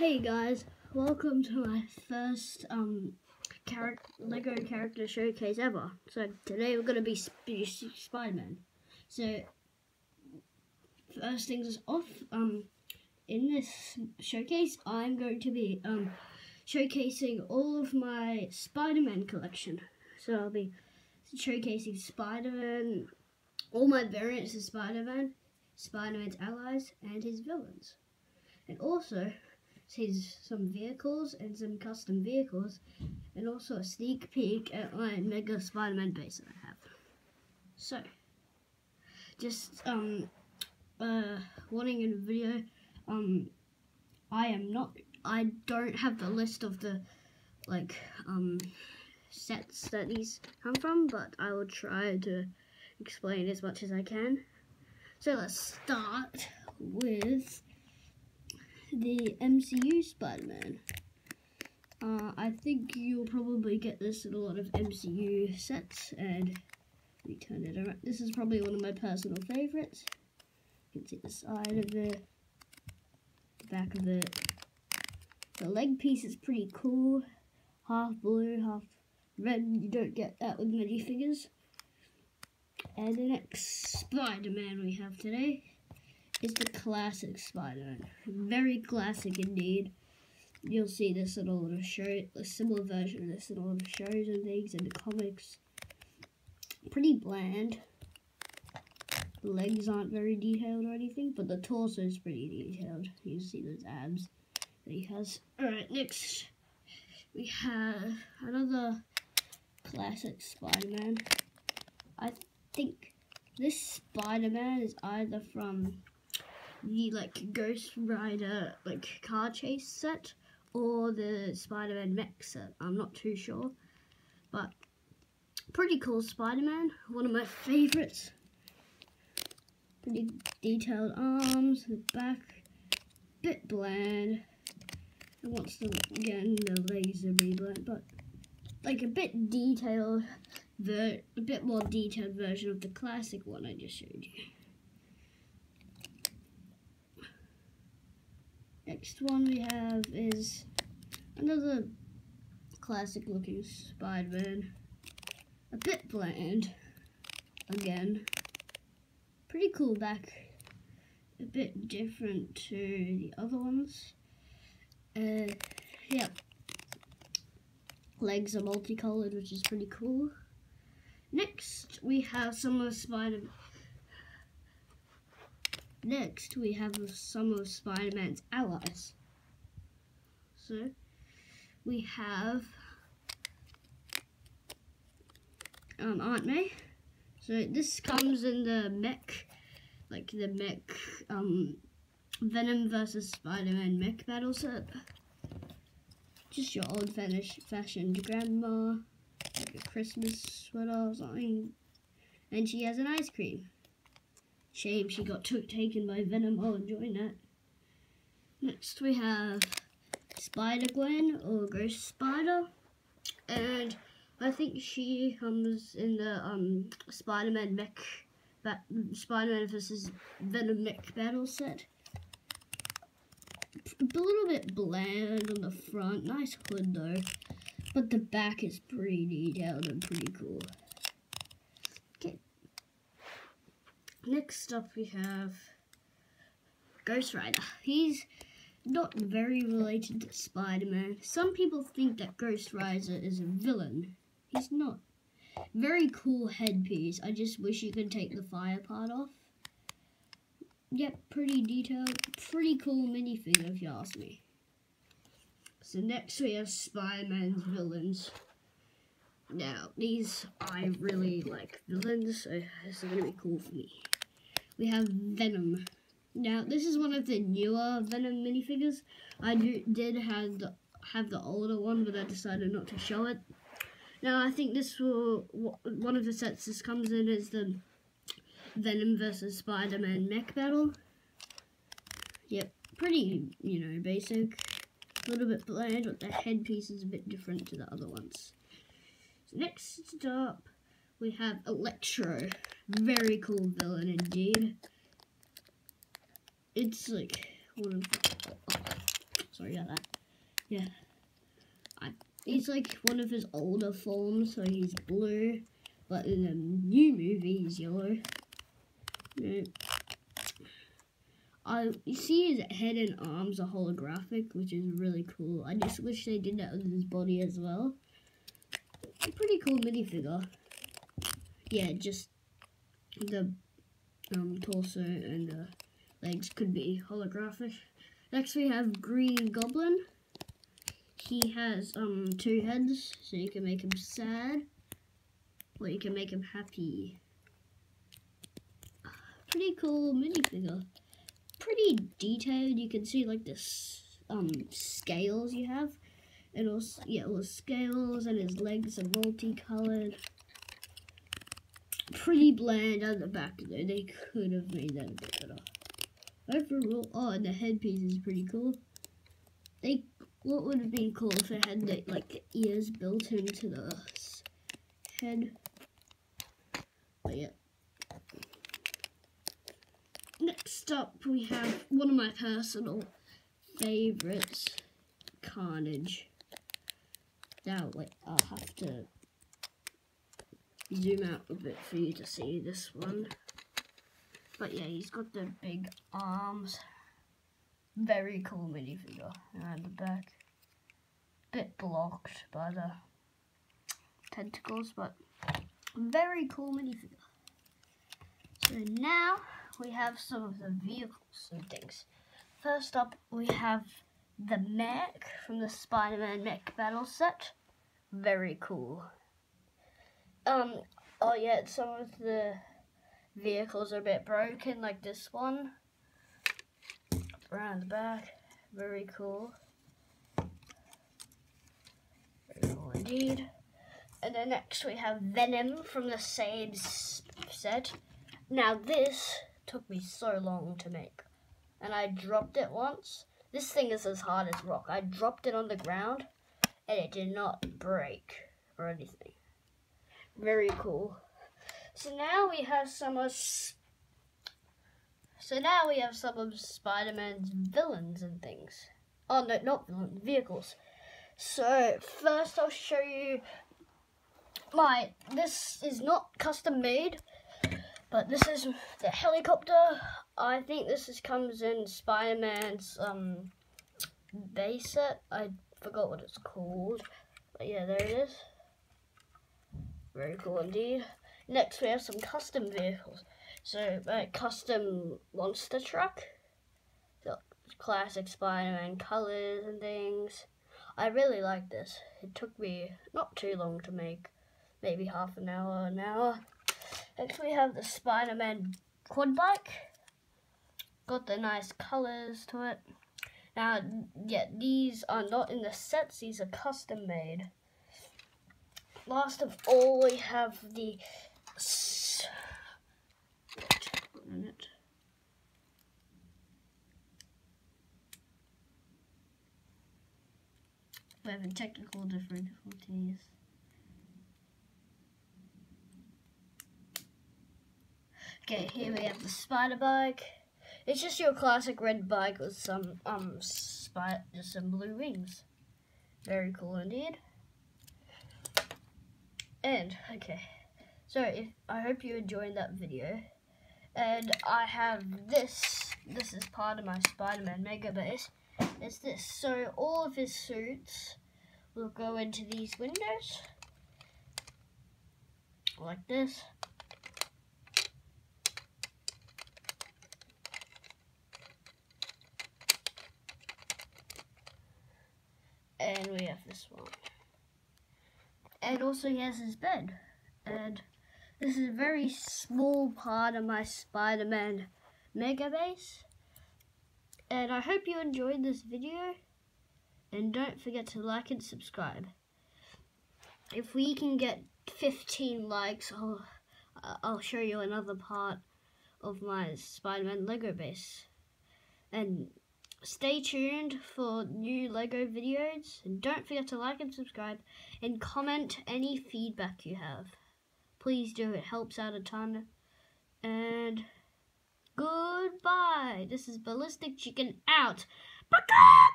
Hey guys, welcome to my first Lego character showcase ever. So today we're going to be Spiderman. So first things off, in this showcase I'm going to be showcasing all of my Spiderman collection. So I'll be showcasing Spiderman, all my variants of Spiderman, Spiderman's allies and his villains. And also some vehicles and some custom vehicles, and also a sneak peek at my Mega Spider-Man base that I have. So, just warning in the video, I don't have the list of the sets that these come from, but I will try to explain as much as I can. So let's start with the MCU Spider-Man. I think you'll probably get this in a lot of MCU sets, and we turn it around. This is probably one of my personal favorites. You can see the side of it, the back of it. The leg piece is pretty cool. Half blue, half red. You don't get that with many figures. And the next Spider-Man we have today is the classic Spider-Man. Very classic indeed. You'll see this in a lot of shows, a similar version of this in a lot of shows and things in the comics. Pretty bland. The legs aren't very detailed or anything, but the torso is pretty detailed. You see those abs that he has. Alright, next we have another classic Spider-Man. I think this Spider-Man is either from the Ghost Rider car chase set or the Spider-Man mech set. I'm not too sure, but pretty cool Spider-Man. One of my favorites. Pretty detailed arms, the back, bit bland. And once again the legs are really bland, but a bit detailed, a bit more detailed version of the classic one I just showed you. Next one we have is another classic looking Spider-Man. A bit bland, again. Pretty cool back. A bit different to the other ones. Yeah. Legs are multicolored, which is pretty cool. Next we have some of Spider-Man's allies. So we have Aunt May. So this comes in the mech, Venom versus Spider-Man mech battle set. Just your old-fashioned grandma, like a Christmas sweater or something, and she has an ice cream. Shame she got taken by Venom. I'll enjoy that. Next we have Spider-Gwen, or Ghost Spider, and I think she comes in the Spider-Man vs. Venom mech battle set. A little bit bland on the front, nice hood though, but the back is pretty detailed and pretty cool. Okay. Next up we have Ghost Rider. He's not very related to Spider-Man. Some people think that Ghost Rider is a villain. He's not. Very cool headpiece. I just wish you could take the fire part off. Yep, pretty detailed, pretty cool minifigure if you ask me. So next we have Spider-Man's villains. Now, these I really like villains, so this is going to be cool for me. We have Venom. Now, this is one of the newer Venom minifigures. I did have the older one, but I decided not to show it. Now, I think one of the sets this comes in is the Venom versus Spider-Man mech battle. Yep, pretty, basic. A little bit bland, but the headpiece is a bit different to the other ones. So next up, we have Electro. Very cool villain indeed. It's one of sorry about that. Yeah. He's like one of his older forms, so he's blue. But in the new movie, he's yellow. Yeah. You see his head and arms are holographic, which is really cool. I just wish they did that with his body as well. A pretty cool minifigure. Yeah, just the torso and the legs could be holographic. Next we have Green Goblin. He has 2 heads, so you can make him sad, or you can make him happy. Pretty cool minifigure. Pretty detailed. You can see like this scales you have, and also all the scales, and his legs are multicolored. Pretty bland at the back though. They could have made that a bit better. Overall, and the headpiece is pretty cool. What would have been cool if it had the ears built into the head. But yeah. Next up, we have one of my personal favorites, Carnage. Now, I'll have to zoom out a bit for you to see this one. But yeah, he's got the big arms. Very cool minifigure. Around the back. Bit blocked by the tentacles, but very cool minifigure. So now we have some of the vehicles and things. First up, we have the mech from the Spider-Man mech battle set. Very cool. Oh yeah, some of the vehicles are a bit broken, like this one. Around the back, very cool. Very cool indeed. And then next we have Venom from the same set. Now this took me so long to make, and I dropped it once. This thing is as hard as rock. I dropped it on the ground, and it did not break or anything. Very cool. So now we have some of Spider-Man's villains and things. Oh no, not villains, vehicles. So first I'll show you this is not custom made, but this is the helicopter. I think this comes in Spider-Man's base set. I forgot what it's called, but yeah, there it is. Very cool indeed. Next we have some custom vehicles. So custom monster truck. The classic Spider-Man colors and things. I really like this. It took me not too long to make. Maybe half an hour, an hour. Next we have the Spider-Man quad bike. Got the nice colors to it. Now, yeah, these are not in the sets. These are custom made. Last of all, we have the We're having technical difficulties. Okay, here we have the spider bike. It's just your classic red bike with some just some blue wings. Very cool indeed. And okay, so I hope you enjoyed that video. And I have this. This is part of my Spider-Man mega base. It's this. So all of his suits will go into these windows like this. And we have this one. And also he has his bed. And this is a very small part of my Spider-Man mega base. And I hope you enjoyed this video. And don't forget to like and subscribe. If we can get 15 likes, I'll show you another part of my Spider-Man Lego base. And stay tuned for new Lego videos, and don't forget to like and subscribe, and comment any feedback you have. Please do, it helps out a ton. And goodbye. This is Ballistic Chicken out. Bye.